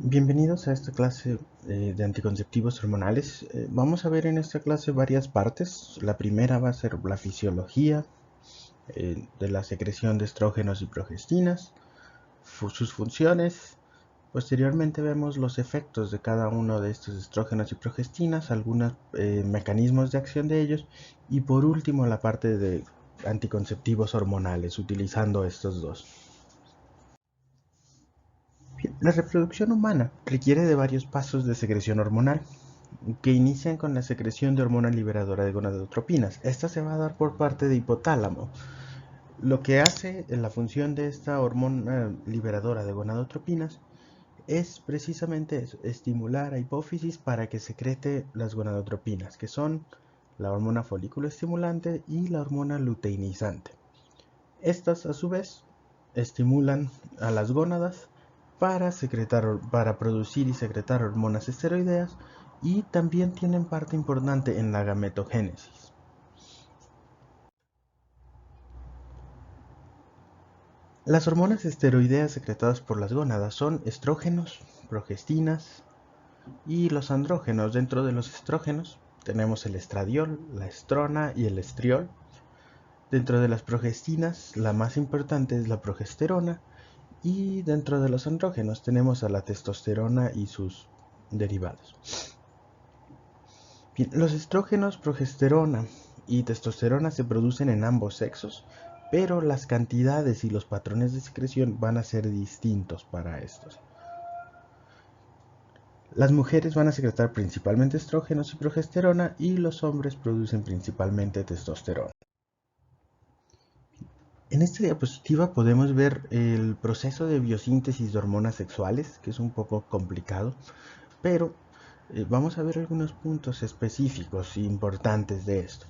Bienvenidos a esta clase de anticonceptivos hormonales. Vamos a ver en esta clase varias partes. La primera va a ser la fisiología de la secreción de estrógenos y progestinas, sus funciones. Posteriormente vemos los efectos de cada uno de estos estrógenos y progestinas, algunos mecanismos de acción de ellos y por último la parte de anticonceptivos hormonales utilizando estos dos. Bien, la reproducción humana requiere de varios pasos de secreción hormonal que inician con la secreción de hormona liberadora de gonadotropinas. Esta se va a dar por parte de hipotálamo. Lo que hace en la función de esta hormona liberadora de gonadotropinas es precisamente eso, estimular a hipófisis para que secrete las gonadotropinas, que son la hormona folículo estimulante y la hormona luteinizante. Estas, a su vez, estimulan a las gónadas para producir y secretar hormonas esteroideas y también tienen parte importante en la gametogénesis. Las hormonas esteroideas secretadas por las gónadas son estrógenos, progestinas y los andrógenos. Dentro de los estrógenos tenemos el estradiol, la estrona y el estriol. Dentro de las progestinas, la más importante es la progesterona. Y dentro de los andrógenos tenemos a la testosterona y sus derivados. Bien, los estrógenos, progesterona y testosterona se producen en ambos sexos, pero las cantidades y los patrones de secreción van a ser distintos para estos. Las mujeres van a secretar principalmente estrógenos y progesterona y los hombres producen principalmente testosterona. En esta diapositiva podemos ver el proceso de biosíntesis de hormonas sexuales, que es un poco complicado, pero vamos a ver algunos puntos específicos e importantes de esto.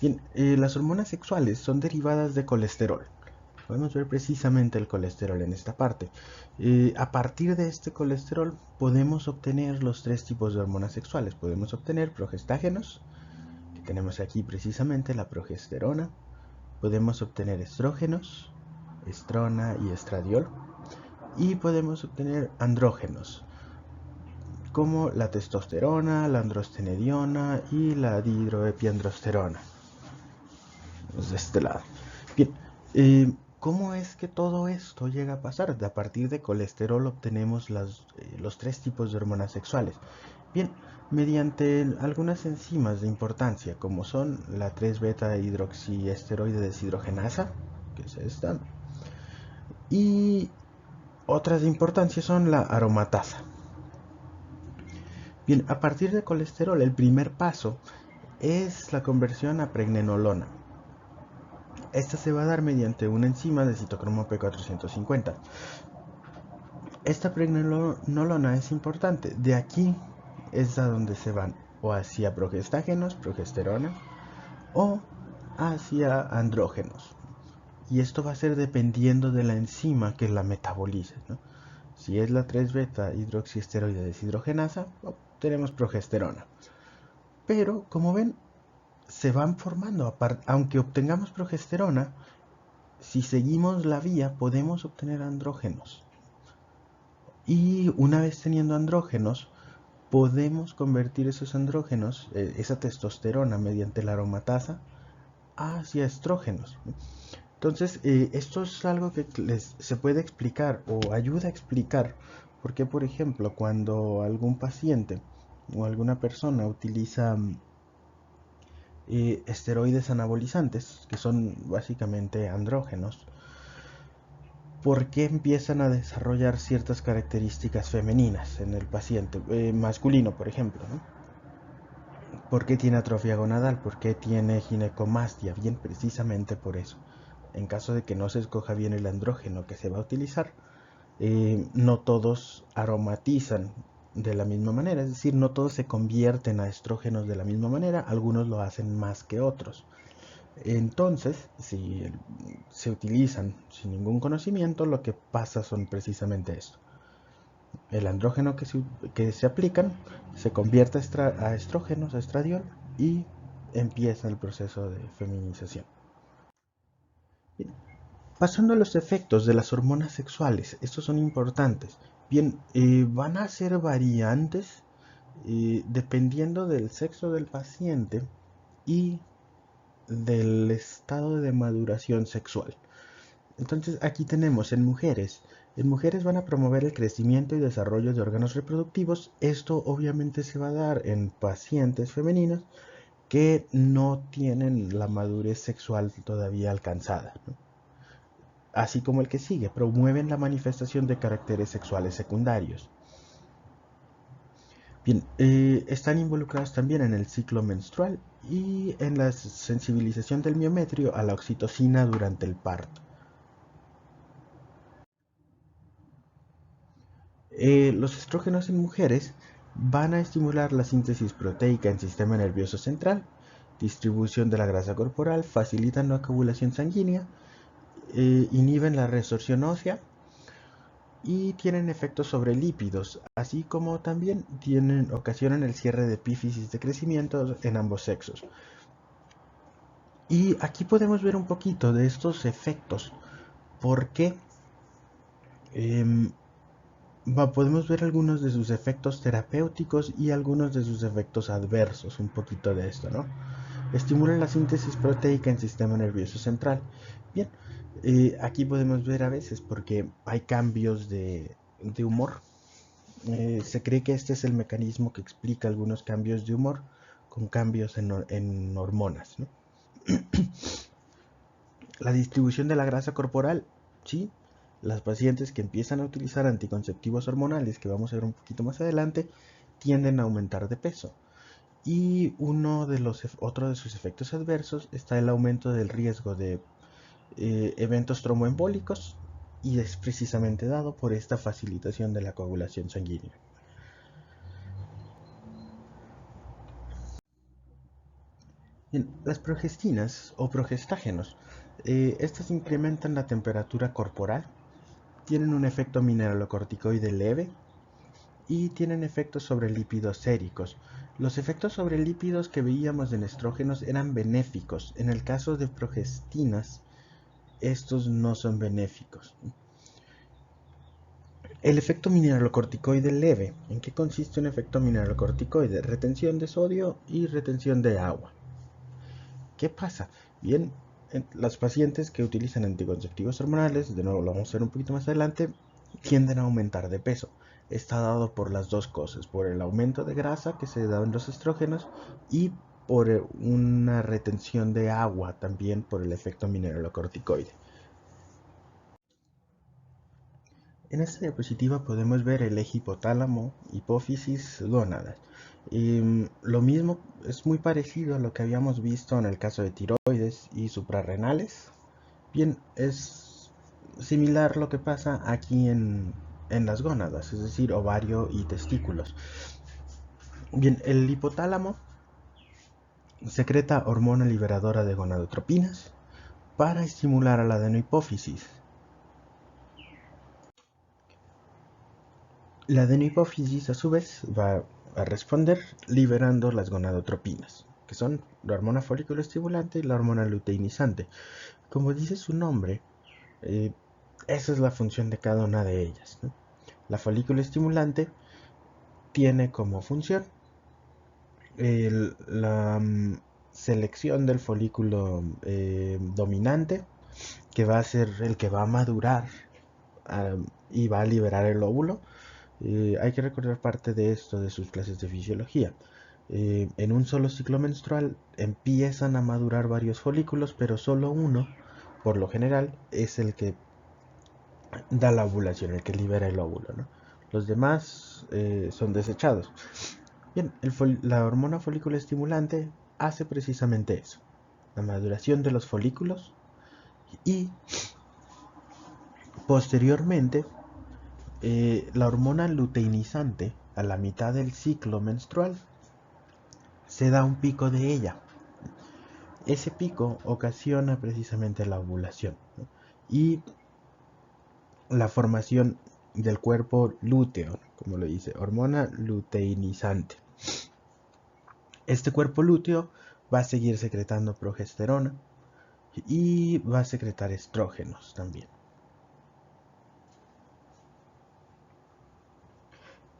Bien, las hormonas sexuales son derivadas de colesterol. Podemos ver precisamente el colesterol en esta parte. A partir de este colesterol podemos obtener los tres tipos de hormonas sexuales. Podemos obtener progestágenos, que tenemos aquí precisamente la progesterona. Podemos obtener estrógenos, estrona y estradiol. Y podemos obtener andrógenos, como la testosterona, la androstenediona y la dihidroepiandrosterona. De este lado. Bien, ¿cómo es que todo esto llega a pasar? A partir de colesterol obtenemos los tres tipos de hormonas sexuales. Bien, mediante algunas enzimas de importancia, como son la 3-beta hidroxiesteroide deshidrogenasa, que es esta, y otras de importancia son la aromatasa. Bien, a partir de colesterol, el primer paso es la conversión a pregnenolona. Esta se va a dar mediante una enzima de citocromo P450. Esta pregnenolona es importante. De aquí es a donde se van o hacia progestágenos, progesterona, o hacia andrógenos. Y esto va a ser dependiendo de la enzima que la metabolice, ¿no? Si es la 3-beta hidroxiesteroide deshidrogenasa, tenemos progesterona. Pero, como ven, se van formando, aunque obtengamos progesterona, si seguimos la vía podemos obtener andrógenos. Y una vez teniendo andrógenos, podemos convertir esos andrógenos, esa testosterona mediante la aromatasa, hacia estrógenos. Entonces, esto es algo que se puede explicar o ayuda a explicar por qué, por ejemplo, cuando algún paciente o alguna persona utiliza esteroides anabolizantes, que son básicamente andrógenos, por qué empiezan a desarrollar ciertas características femeninas en el paciente, masculino, por ejemplo, ¿no? ¿Por qué tiene atrofia gonadal? ¿Por qué tiene ginecomastia? Bien, precisamente por eso. En caso de que no se escoja bien el andrógeno que se va a utilizar, no todos aromatizan de la misma manera, es decir, no todos se convierten a estrógenos de la misma manera, algunos lo hacen más que otros. Entonces, si se utilizan sin ningún conocimiento, lo que pasa son precisamente esto. El andrógeno que se aplican se convierte a estrógenos, a estradiol, y empieza el proceso de feminización. Bien. Pasando a los efectos de las hormonas sexuales, estos son importantes. Bien, van a ser variantes dependiendo del sexo del paciente y del estado de maduración sexual. Entonces aquí tenemos en mujeres van a promover el crecimiento y desarrollo de órganos reproductivos. Esto obviamente se va a dar en pacientes femeninos que no tienen la madurez sexual todavía alcanzada, ¿no? Así como el que sigue, promueven la manifestación de caracteres sexuales secundarios. Bien, están involucrados también en el ciclo menstrual y en la sensibilización del miometrio a la oxitocina durante el parto. Los estrógenos en mujeres van a estimular la síntesis proteica en el sistema nervioso central, distribución de la grasa corporal, facilitan la coagulación sanguínea, inhiben la resorción ósea y tienen efectos sobre lípidos, así como también ocasionan el cierre de epífisis de crecimiento en ambos sexos. Y aquí podemos ver un poquito de estos efectos, porque em, podemos ver algunos de sus efectos terapéuticos y algunos de sus efectos adversos, un poquito de esto, ¿no? Estimulan la síntesis proteica en el sistema nervioso central. Bien, aquí podemos ver a veces porque hay cambios de humor. Se cree que este es el mecanismo que explica algunos cambios de humor con cambios en hormonas, ¿no? La distribución de la grasa corporal, sí. Las pacientes que empiezan a utilizar anticonceptivos hormonales, que vamos a ver un poquito más adelante, tienden a aumentar de peso. Y otro de sus efectos adversos está el aumento del riesgo de eventos tromboembólicos, y es precisamente dado por esta facilitación de la coagulación sanguínea. Bien, las progestinas o progestágenos, estas incrementan la temperatura corporal, tienen un efecto mineralocorticoide leve y tienen efectos sobre lípidos séricos. Los efectos sobre lípidos que veíamos en estrógenos eran benéficos. En el caso de progestinas, estos no son benéficos. El efecto mineralocorticoide leve. ¿En qué consiste un efecto mineralocorticoide? Retención de sodio y retención de agua. ¿Qué pasa? Bien, las pacientes que utilizan anticonceptivos hormonales, de nuevo lo vamos a ver un poquito más adelante, tienden a aumentar de peso. Está dado por las dos cosas, por el aumento de grasa que se da en los estrógenos y por una retención de agua también por el efecto mineralocorticoide. En esta diapositiva podemos ver el eje hipotálamo, hipófisis, gónadas. Lo mismo es muy parecido a lo que habíamos visto en el caso de tiroides y suprarrenales. Bien, es similar lo que pasa aquí en las gónadas, es decir, ovario y testículos. Bien, el hipotálamo secreta hormona liberadora de gonadotropinas para estimular a la adenohipófisis. La adenohipófisis a su vez va a responder liberando las gonadotropinas, que son la hormona folículo estimulante y la hormona luteinizante. Como dice su nombre, eh, esa es la función de cada una de ellas, ¿no? La folículo estimulante tiene como función la selección del folículo dominante, que va a ser el que va a madurar y va a liberar el óvulo. Hay que recordar parte de esto de sus clases de fisiología. En un solo ciclo menstrual empiezan a madurar varios folículos, pero solo uno, por lo general, es el que da la ovulación, el que libera el óvulo, ¿no? Los demás son desechados. Bien, la hormona folículo estimulante hace precisamente eso, la maduración de los folículos, y posteriormente la hormona luteinizante a la mitad del ciclo menstrual se da un pico de ella. Ese pico ocasiona precisamente la ovulación, ¿no? Y la formación del cuerpo lúteo, como lo dice, hormona luteinizante. Este cuerpo lúteo va a seguir secretando progesterona y va a secretar estrógenos también.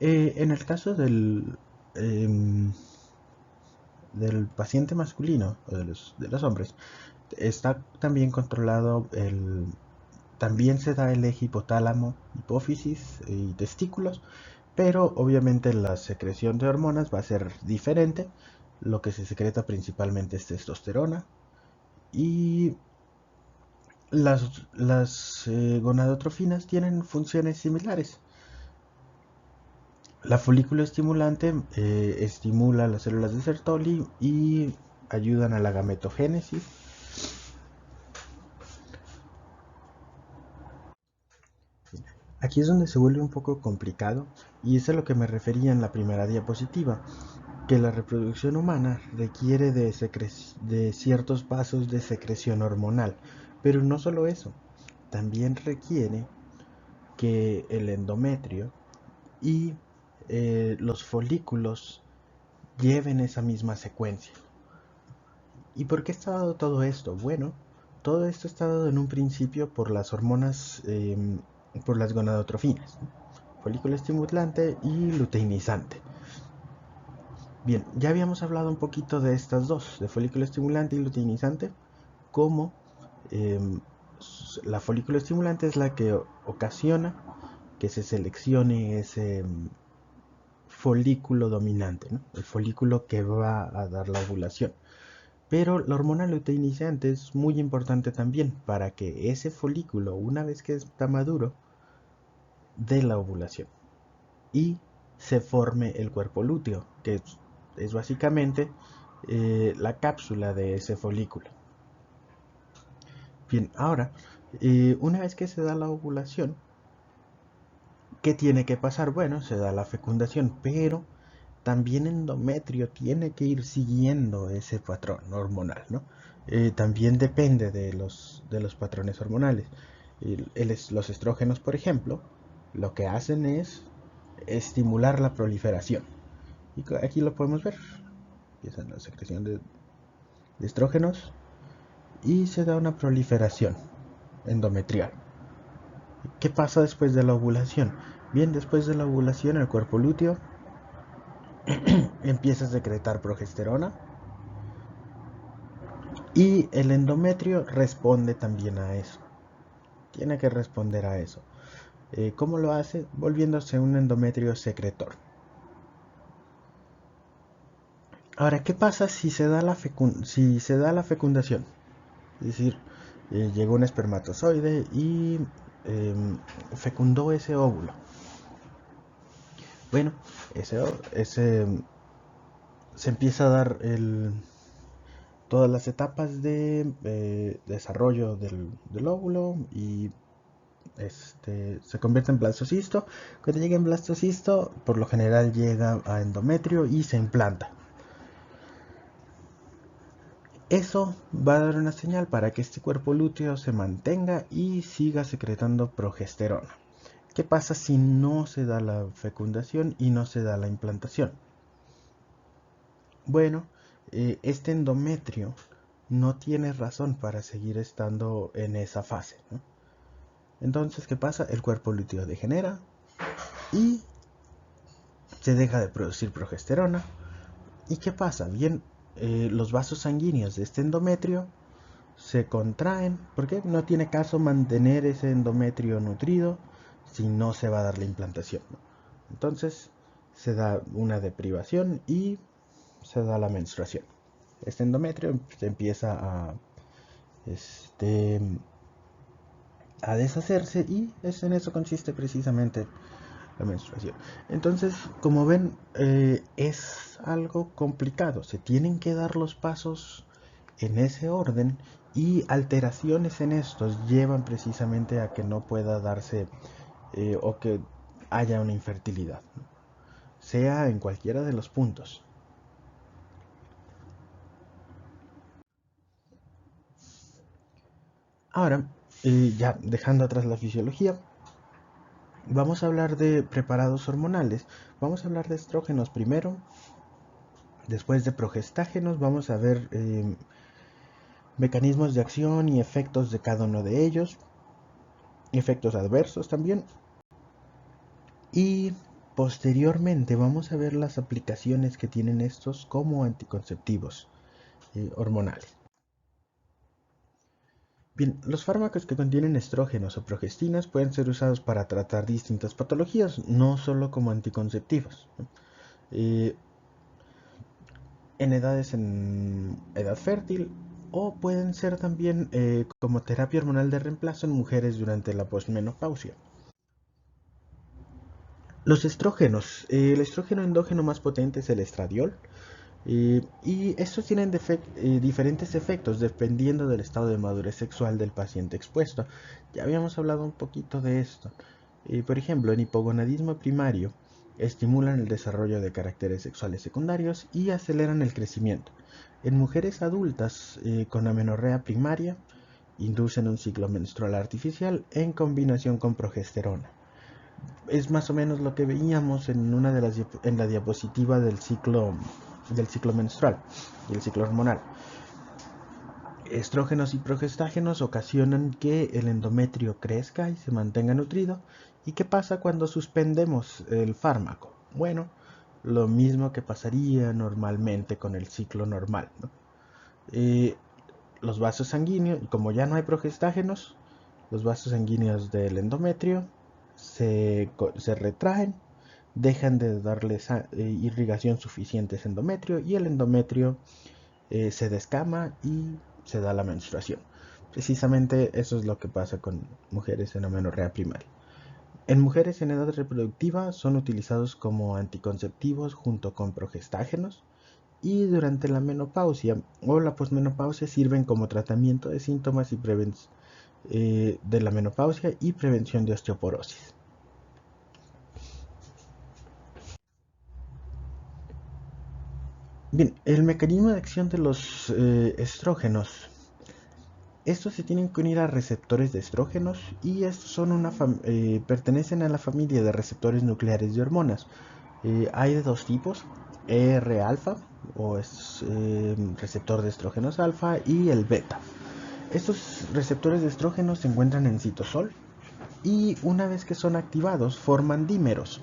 En el caso em, del paciente masculino o de los hombres, está también controlado también se da el eje hipotálamo, hipófisis y testículos, pero obviamente la secreción de hormonas va a ser diferente. Lo que se secreta principalmente es testosterona y las gonadotrofinas tienen funciones similares. La folículo estimulante estimula las células de Sertoli y ayudan a la gametogénesis. Aquí es donde se vuelve un poco complicado y es a lo que me refería en la primera diapositiva, que la reproducción humana requiere de ciertos pasos de secreción hormonal, pero no solo eso, también requiere que el endometrio y los folículos lleven esa misma secuencia. ¿Y por qué está dado todo esto? Bueno, todo esto está dado en un principio por las hormonas, por las gonadotrofinas, ¿no? Folículo estimulante y luteinizante. Bien, ya habíamos hablado un poquito de estas dos, de folículo estimulante y luteinizante, como em, la folículo estimulante es la que ocasiona que se seleccione ese folículo dominante, ¿no? El folículo que va a dar la ovulación. Pero la hormona luteinizante es muy importante también para que ese folículo, una vez que está maduro, dé la ovulación y se forme el cuerpo lúteo, que es básicamente la cápsula de ese folículo. Bien, ahora, una vez que se da la ovulación, ¿qué tiene que pasar? Bueno, se da la fecundación, pero también endometrio tiene que ir siguiendo ese patrón hormonal, ¿no? También depende de los patrones hormonales. Los estrógenos, por ejemplo, lo que hacen es estimular la proliferación. Y aquí lo podemos ver. Empieza la secreción de estrógenos y se da una proliferación endometrial. ¿Qué pasa después de la ovulación? Bien, después de la ovulación el cuerpo lúteo empieza a secretar progesterona y el endometrio responde también a eso. Tiene que responder a eso. ¿Cómo lo hace? Volviéndose un endometrio secretor. Ahora, ¿qué pasa si si se da la fecundación? Es decir, llegó un espermatozoide y fecundó ese óvulo. Bueno, ese se empieza a dar todas las etapas de desarrollo del óvulo y se convierte en blastocisto. Cuando llega en blastocisto, por lo general llega a endometrio y se implanta. Eso va a dar una señal para que este cuerpo lúteo se mantenga y siga secretando progesterona. ¿Qué pasa si no se da la fecundación y no se da la implantación? Bueno, este endometrio no tiene razón para seguir estando en esa fase, ¿no? Entonces, ¿qué pasa? El cuerpo lúteo degenera y se deja de producir progesterona. ¿Y qué pasa? Bien, los vasos sanguíneos de este endometrio se contraen porque no tiene caso mantener ese endometrio nutrido si no se va a dar la implantación, ¿no? Entonces se da una deprivación y se da la menstruación. Este endometrio se empieza este, a deshacerse y en eso consiste precisamente la menstruación. Entonces, como ven, es algo complicado. Se tienen que dar los pasos en ese orden y alteraciones en estos llevan precisamente a que no pueda darse o que haya una infertilidad, ¿no? Sea en cualquiera de los puntos. Ahora, ya dejando atrás la fisiología, vamos a hablar de preparados hormonales. Vamos a hablar de estrógenos primero. Después de progestágenos vamos a ver mecanismos de acción y efectos de cada uno de ellos, efectos adversos también. Y Posteriormente vamos a ver las aplicaciones que tienen estos como anticonceptivos hormonales. Bien, los fármacos que contienen estrógenos o progestinas pueden ser usados para tratar distintas patologías, no solo como anticonceptivos. Eh, en edad fértil o pueden ser también como terapia hormonal de reemplazo en mujeres durante la posmenopausia. Los estrógenos, el estrógeno endógeno más potente es el estradiol, y estos tienen diferentes efectos dependiendo del estado de madurez sexual del paciente expuesto. Ya habíamos hablado un poquito de esto. Por ejemplo, en hipogonadismo primario, estimulan el desarrollo de caracteres sexuales secundarios y aceleran el crecimiento. En mujeres adultas con amenorrea primaria, inducen un ciclo menstrual artificial en combinación con progesterona. Es más o menos lo que veíamos en una de las en la diapositiva del ciclo menstrual y el ciclo hormonal. Estrógenos y progestágenos ocasionan que el endometrio crezca y se mantenga nutrido. ¿Y qué pasa cuando suspendemos el fármaco? Bueno, lo mismo que pasaría normalmente con el ciclo normal, ¿no? Eh, los vasos sanguíneos, como ya no hay progestágenos, los vasos sanguíneos del endometrio se retraen, dejan de darle irrigación suficiente a ese endometrio y el endometrio se descama y se da la menstruación. Precisamente eso es lo que pasa con mujeres en amenorrea primaria. En mujeres en edad reproductiva son utilizados como anticonceptivos junto con progestágenos, y durante la menopausia o la posmenopausia sirven como tratamiento de síntomas y de la menopausia y prevención de osteoporosis. Bien, el mecanismo de acción de los estrógenos. Estos se tienen que unir a receptores de estrógenos y estos son pertenecen a la familia de receptores nucleares de hormonas. Hay de dos tipos, ER-alfa o es receptor de estrógenos alfa y el beta. Estos receptores de estrógeno se encuentran en citosol y una vez que son activados forman dímeros.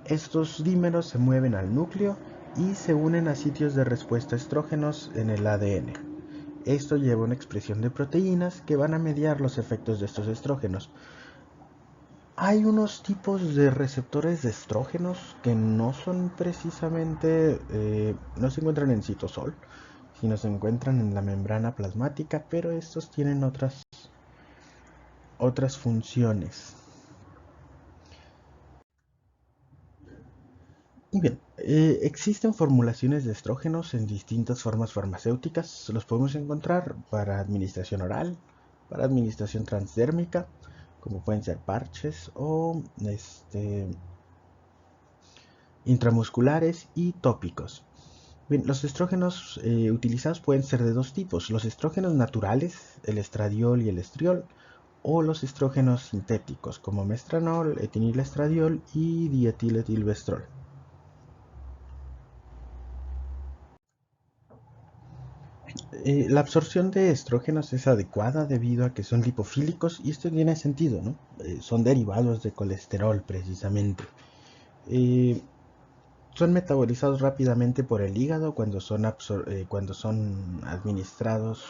Estos dímeros se mueven al núcleo y se unen a sitios de respuesta a estrógenos en el ADN. Esto lleva a una expresión de proteínas que van a mediar los efectos de estos estrógenos. Hay unos tipos de receptores de estrógenos que no son precisamente, no se encuentran en citosol, sino se encuentran en la membrana plasmática, pero estos tienen otras funciones. Y bien, existen formulaciones de estrógenos en distintas formas farmacéuticas. Los podemos encontrar para administración oral, para administración transdérmica, como pueden ser parches o intramusculares y tópicos. Bien, los estrógenos utilizados pueden ser de dos tipos: los estrógenos naturales, el estradiol y el estriol, o los estrógenos sintéticos, como mestranol, etinilestradiol y dietiletilvestrol. La absorción de estrógenos es adecuada debido a que son lipofílicos y esto tiene sentido, ¿no? Son derivados de colesterol precisamente. Eh, Son metabolizados rápidamente por el hígado cuando son administrados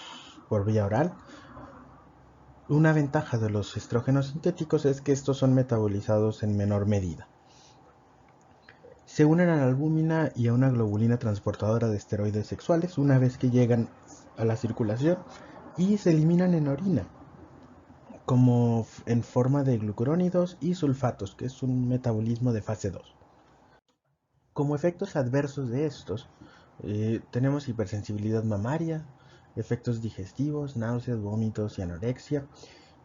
por vía oral. Una ventaja de los estrógenos sintéticos es que estos son metabolizados en menor medida. Se unen a la albúmina y a una globulina transportadora de esteroides sexuales una vez que llegan a la circulación y se eliminan en orina, como en forma de glucurónidos y sulfatos, que es un metabolismo de fase 2. Como efectos adversos de estos, tenemos hipersensibilidad mamaria, efectos digestivos, náuseas, vómitos y anorexia.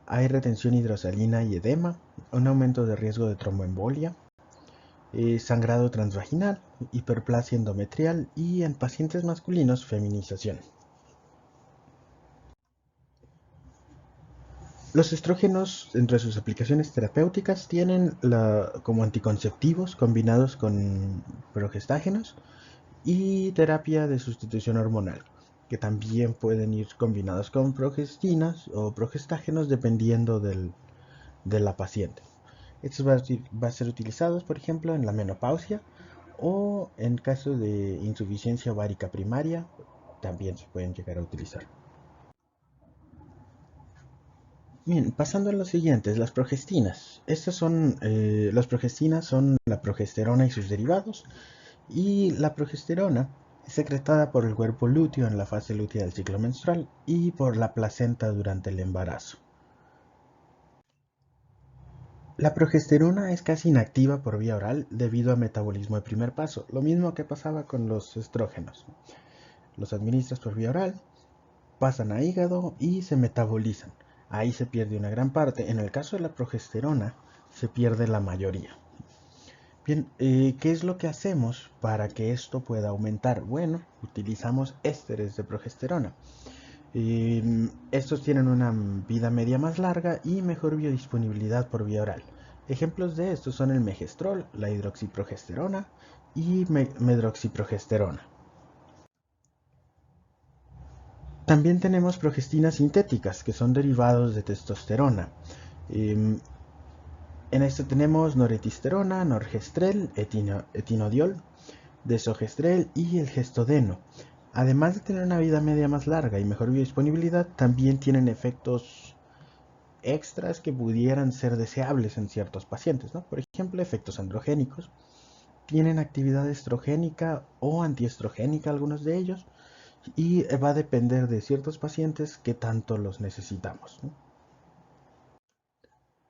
Hay retención hidrosalina y edema, un aumento de riesgo de tromboembolia, sangrado transvaginal, hiperplasia endometrial y en pacientes masculinos, feminización. Los estrógenos, entre sus aplicaciones terapéuticas, tienen como anticonceptivos combinados con progestágenos y terapia de sustitución hormonal, que también pueden ir combinados con progestinas o progestágenos dependiendo de la paciente. Estos va a ser utilizados, por ejemplo, en la menopausia o en caso de insuficiencia ovárica primaria, también se pueden llegar a utilizar. Bien, pasando a los siguientes, las progestinas. Las progestinas son la progesterona y sus derivados, y la progesterona es secretada por el cuerpo lúteo en la fase lútea del ciclo menstrual y por la placenta durante el embarazo. La progesterona es casi inactiva por vía oral debido a metabolismo de primer paso, lo mismo que pasaba con los estrógenos. Los administras por vía oral, pasan a hígado y se metabolizan. Ahí se pierde una gran parte. En el caso de la progesterona, se pierde la mayoría. Bien, ¿qué es lo que hacemos para que esto pueda aumentar? Bueno, utilizamos ésteres de progesterona. Estos tienen una vida media más larga y mejor biodisponibilidad por vía oral. Ejemplos de estos son el megestrol, la hidroxiprogesterona y medroxiprogesterona. También tenemos progestinas sintéticas, que son derivados de testosterona. Em, en este tenemos noretisterona, norgestrel, etinodiol, desogestrel y el gestodeno. Además de tener una vida media más larga y mejor biodisponibilidad, también tienen efectos extras que pudieran ser deseables en ciertos pacientes, ¿no? Por ejemplo, efectos androgénicos. Tienen actividad estrogénica o antiestrogénica algunos de ellos, y va a depender de ciertos pacientes que tanto los necesitamos, ¿no?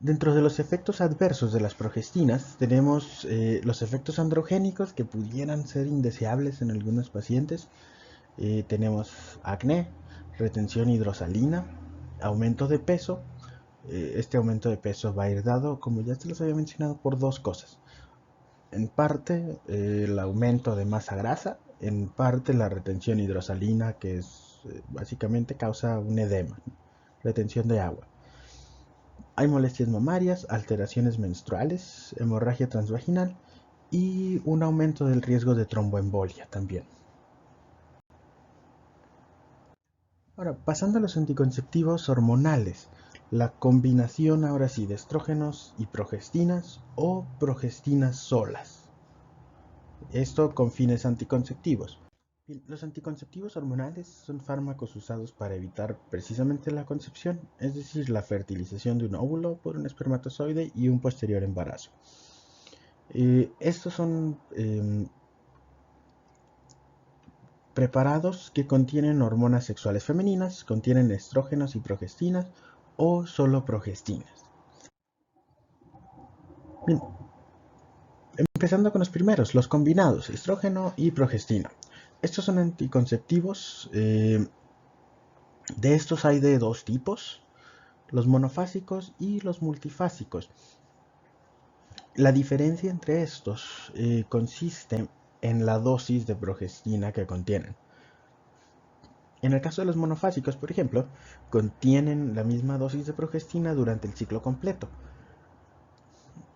Dentro de los efectos adversos de las progestinas tenemos los efectos androgénicos que pudieran ser indeseables en algunos pacientes. Tenemos acné, retención hidrosalina, aumento de peso. Este aumento de peso va a ir dado, como ya se los había mencionado, por dos cosas. En parte el aumento de masa grasa, en parte la retención hidrosalina, que es básicamente causa un edema, ¿no? Retención de agua. Hay molestias mamarias, alteraciones menstruales, hemorragia transvaginal y un aumento del riesgo de tromboembolia también. Ahora, pasando a los anticonceptivos hormonales, la combinación ahora sí de estrógenos y progestinas o progestinas solas. Esto con fines anticonceptivos. Bien, los anticonceptivos hormonales son fármacos usados para evitar precisamente la concepción, es decir, la fertilización de un óvulo por un espermatozoide y un posterior embarazo. Estos son preparados que contienen hormonas sexuales femeninas, contienen estrógenos y progestinas o solo progestinas. Bien, empezando con los primeros, los combinados, estrógeno y progestina. Estos son anticonceptivos. De estos hay de dos tipos, los monofásicos y los multifásicos. La diferencia entre estos consiste en la dosis de progestina que contienen. En el caso de los monofásicos, por ejemplo, contienen la misma dosis de progestina durante el ciclo completo.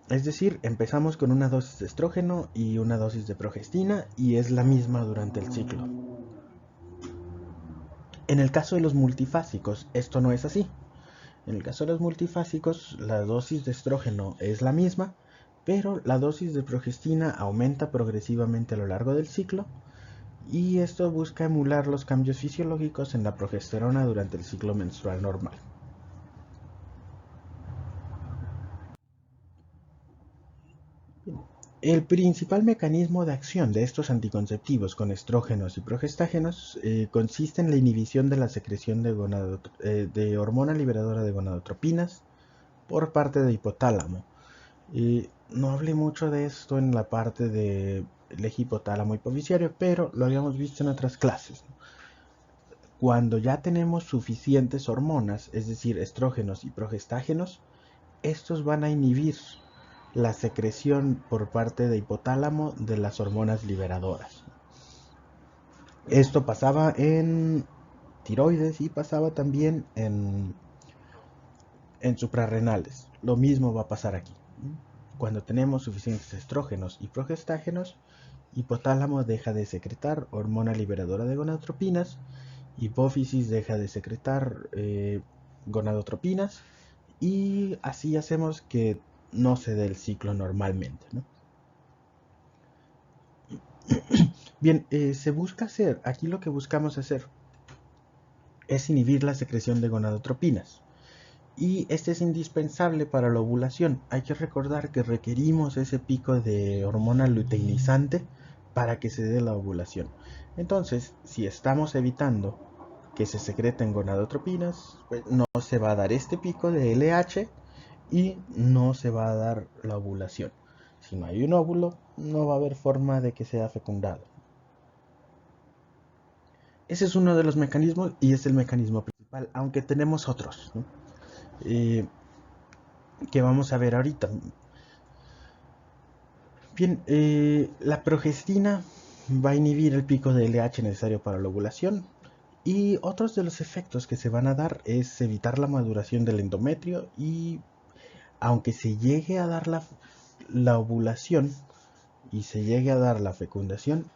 Es decir, empezamos con una dosis de estrógeno y una dosis de progestina y es la misma durante el ciclo. En el caso de los multifásicos, esto no es así. En el caso de los multifásicos, la dosis de estrógeno es la misma, pero la dosis de progestina aumenta progresivamente a lo largo del ciclo, y esto busca emular los cambios fisiológicos en la progesterona durante el ciclo menstrual normal. El principal mecanismo de acción de estos anticonceptivos con estrógenos y progestágenos consiste en la inhibición de la secreción de hormona liberadora de gonadotropinas por parte del hipotálamo. No hablé mucho de esto en la parte del eje hipotálamo hipoficiario, pero lo habíamos visto en otras clases. Cuando ya tenemos suficientes hormonas, es decir, estrógenos y progestágenos, estos van a inhibir la secreción por parte del hipotálamo de las hormonas liberadoras. Esto pasaba en tiroides y pasaba también en suprarrenales. Lo mismo va a pasar aquí. Cuando tenemos suficientes estrógenos y progestágenos, hipotálamo deja de secretar hormona liberadora de gonadotropinas, hipófisis deja de secretar gonadotropinas, y así hacemos que no se dé el ciclo normalmente, ¿no? Bien, se busca hacer, aquí lo que buscamos hacer es inhibir la secreción de gonadotropinas. Y este es indispensable para la ovulación. Hay que recordar que requerimos ese pico de hormona luteinizante para que se dé la ovulación. Entonces, si estamos evitando que se secreten gonadotropinas, pues no se va a dar este pico de LH y no se va a dar la ovulación. Si no hay un óvulo, no va a haber forma de que sea fecundado. Ese es uno de los mecanismos y es el mecanismo principal, aunque tenemos otros, ¿no? Que vamos a ver ahorita. Bien, la progestina va a inhibir el pico de LH necesario para la ovulación y otros de los efectos que se van a dar es evitar la maduración del endometrio y aunque se llegue a dar la ovulación y se llegue a dar la fecundación,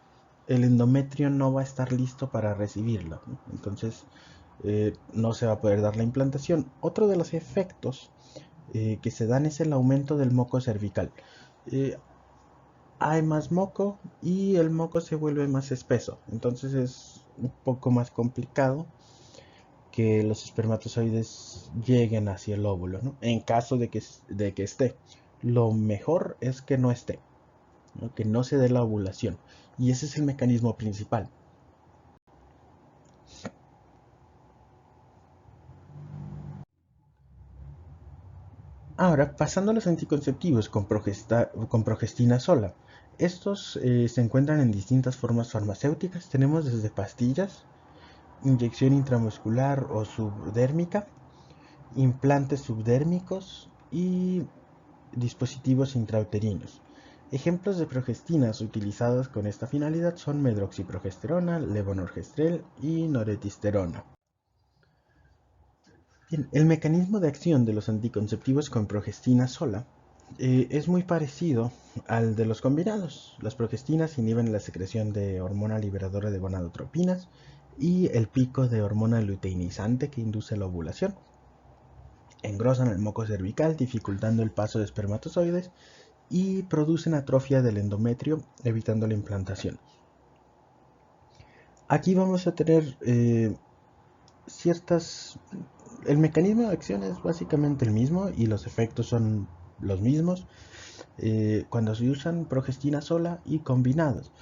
el endometrio no va a estar listo para recibirla, ¿no? Entonces no se va a poder dar la implantación. Otro de los efectos que se dan es el aumento del moco cervical. Eh, Hay más moco y el moco se vuelve más espeso. Entonces es un poco más complicado que los espermatozoides lleguen hacia el óvulo, ¿no? En caso de que esté. Lo mejor es que no esté, ¿no? Que no se dé la ovulación. Y ese es el mecanismo principal. Ahora, pasando a los anticonceptivos con progestina sola. Estos se encuentran en distintas formas farmacéuticas. Tenemos desde pastillas, inyección intramuscular o subdérmica, implantes subdérmicos y dispositivos intrauterinos. Ejemplos de progestinas utilizadas con esta finalidad son medroxiprogesterona, levonorgestrel y noretisterona. Bien, el mecanismo de acción de los anticonceptivos con progestina sola es muy parecido al de los combinados. Las progestinas inhiben la secreción de hormona liberadora de gonadotropinas y el pico de hormona luteinizante que induce la ovulación. Engrosan el moco cervical, dificultando el paso de espermatozoides y producen atrofia del endometrio, evitando la implantación. Aquí vamos a tener ciertas... El mecanismo de acción es básicamente el mismo y los efectos son los mismos cuando se usan progestina sola y combinados.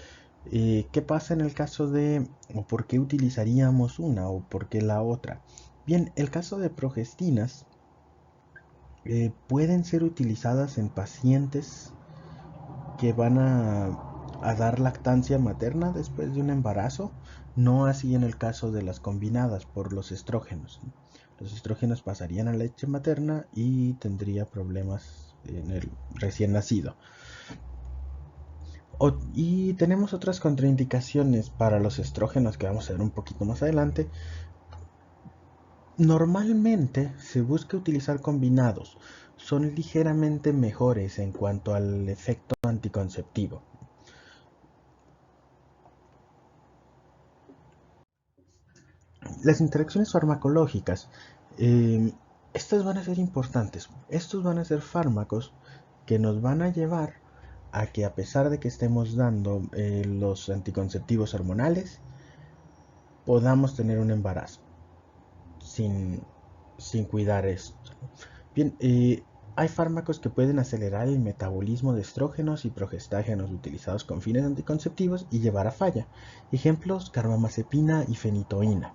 ¿Qué pasa en el caso de, o por qué utilizaríamos una o por qué la otra? Bien, el caso de progestinas pueden ser utilizadas en pacientes que van a dar lactancia materna después de un embarazo, no así en el caso de las combinadas por los estrógenos. Los estrógenos pasarían a la leche materna y tendría problemas en el recién nacido. Y tenemos otras contraindicaciones para los estrógenos que vamos a ver un poquito más adelante. Normalmente se busca utilizar combinados, son ligeramente mejores en cuanto al efecto anticonceptivo. Las interacciones farmacológicas, eh, estas van a ser importantes. Estos van a ser fármacos que nos van a llevar a que a pesar de que estemos dando los anticonceptivos hormonales, podamos tener un embarazo sin, sin cuidar esto. Bien, hay fármacos que pueden acelerar el metabolismo de estrógenos y progestágenos utilizados con fines anticonceptivos y llevar a falla. Ejemplos, carbamazepina y fenitoína.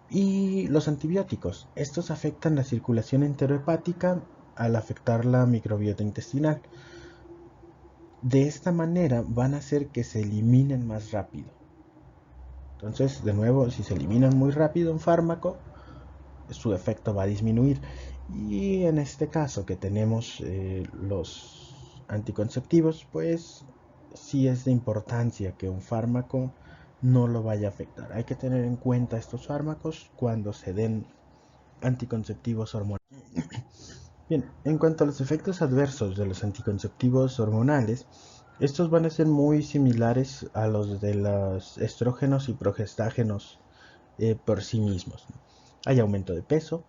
Y los antibióticos. Estos afectan la circulación enterohepática al afectar la microbiota intestinal. De esta manera van a hacer que se eliminen más rápido. Entonces, de nuevo, si se eliminan muy rápido un fármaco, su efecto va a disminuir. Y en este caso que tenemos los anticonceptivos, pues sí es de importancia que un fármaco no lo vaya a afectar. Hay que tener en cuenta estos fármacos cuando se den anticonceptivos hormonales. Bien, en cuanto a los efectos adversos de los anticonceptivos hormonales, estos van a ser muy similares a los de los estrógenos y progestágenos por sí mismos. Hay aumento de peso,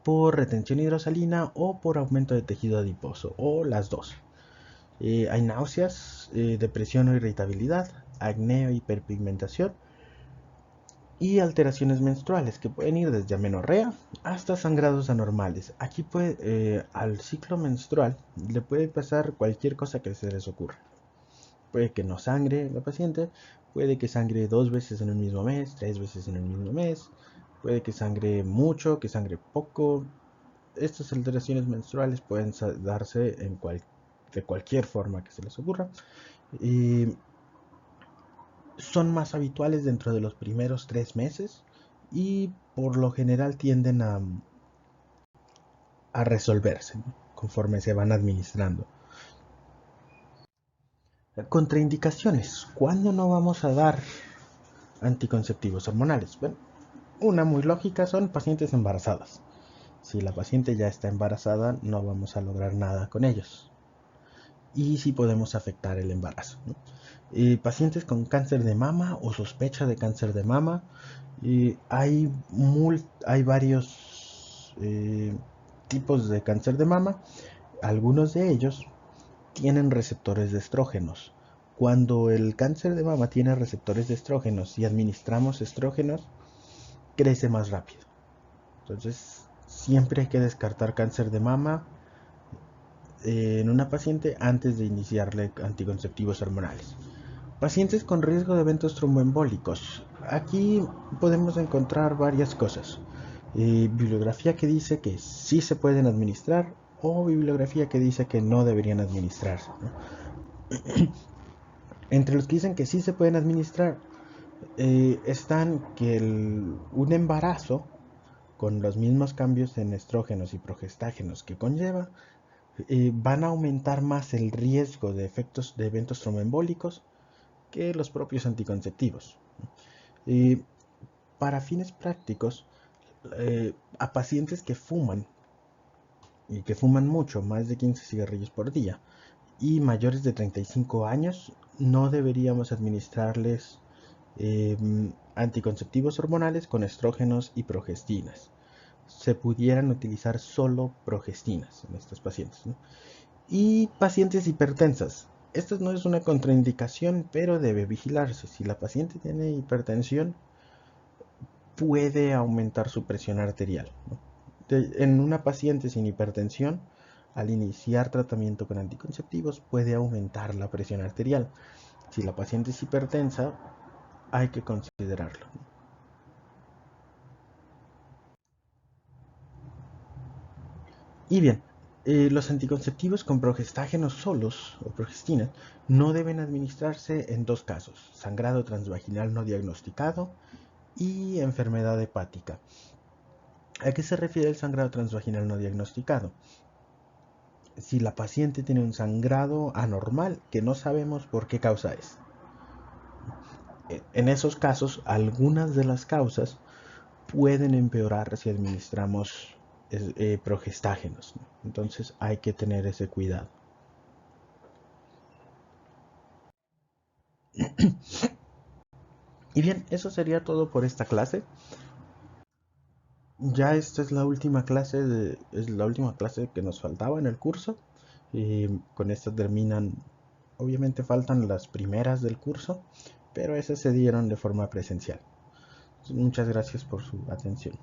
por retención hidrosalina o por aumento de tejido adiposo, o las dos. Hay náuseas, depresión o irritabilidad, acné o hiperpigmentación y alteraciones menstruales que pueden ir desde amenorrea hasta sangrados anormales. Aquí al ciclo menstrual le puede pasar cualquier cosa que se les ocurra. Puede que no sangre la paciente, puede que sangre 2 veces en el mismo mes, 3 veces en el mismo mes, puede que sangre mucho, que sangre poco. Estas alteraciones menstruales pueden darse de cualquier forma que se les ocurra. Y son más habituales dentro de los primeros 3 meses y por lo general tienden a resolverse, ¿no?, conforme se van administrando. Contraindicaciones. ¿Cuándo no vamos a dar anticonceptivos hormonales? Bueno, una muy lógica son pacientes embarazadas. Si la paciente ya está embarazada, no vamos a lograr nada con ellos. Y si podemos afectar el embarazo, ¿no? Pacientes con cáncer de mama o sospecha de cáncer de mama. Hay varios tipos de cáncer de mama. Algunos de ellos tienen receptores de estrógenos. Cuando el cáncer de mama tiene receptores de estrógenos y administramos estrógenos, crece más rápido. Entonces, siempre hay que descartar cáncer de mama en una paciente antes de iniciarle anticonceptivos hormonales. Pacientes con riesgo de eventos tromboembólicos. Aquí podemos encontrar varias cosas. Bibliografía que dice que sí se pueden administrar o bibliografía que dice que no deberían administrarse, ¿no? Entre los que dicen que sí se pueden administrar están que un embarazo con los mismos cambios en estrógenos y progestágenos que conlleva van a aumentar más el riesgo de eventos tromboembólicos que los propios anticonceptivos. Y para fines prácticos, a pacientes que fuman y que fuman mucho, más de 15 cigarrillos por día, y mayores de 35 años, no deberíamos administrarles anticonceptivos hormonales con estrógenos y progestinas. Se pudieran utilizar solo progestinas en estos pacientes, ¿no? Y pacientes hipertensas. Esta no es una contraindicación, pero debe vigilarse. Si la paciente tiene hipertensión, puede aumentar su presión arterial, ¿no? En una paciente sin hipertensión, al iniciar tratamiento con anticonceptivos, puede aumentar la presión arterial. Si la paciente es hipertensa, hay que considerarlo. Y bien, los anticonceptivos con progestágenos solos o progestina no deben administrarse en dos casos: sangrado transvaginal no diagnosticado y enfermedad hepática. ¿A qué se refiere el sangrado transvaginal no diagnosticado? Si la paciente tiene un sangrado anormal que no sabemos por qué causa es. En esos casos, algunas de las causas pueden empeorar si administramos progestágenos, ¿no? Entonces hay que tener ese cuidado. Y bien, eso sería todo por esta clase. Ya esta es la última clase que nos faltaba en el curso. Y con esta terminan, obviamente faltan las primeras del curso, pero esas se dieron de forma presencial. Muchas gracias por su atención.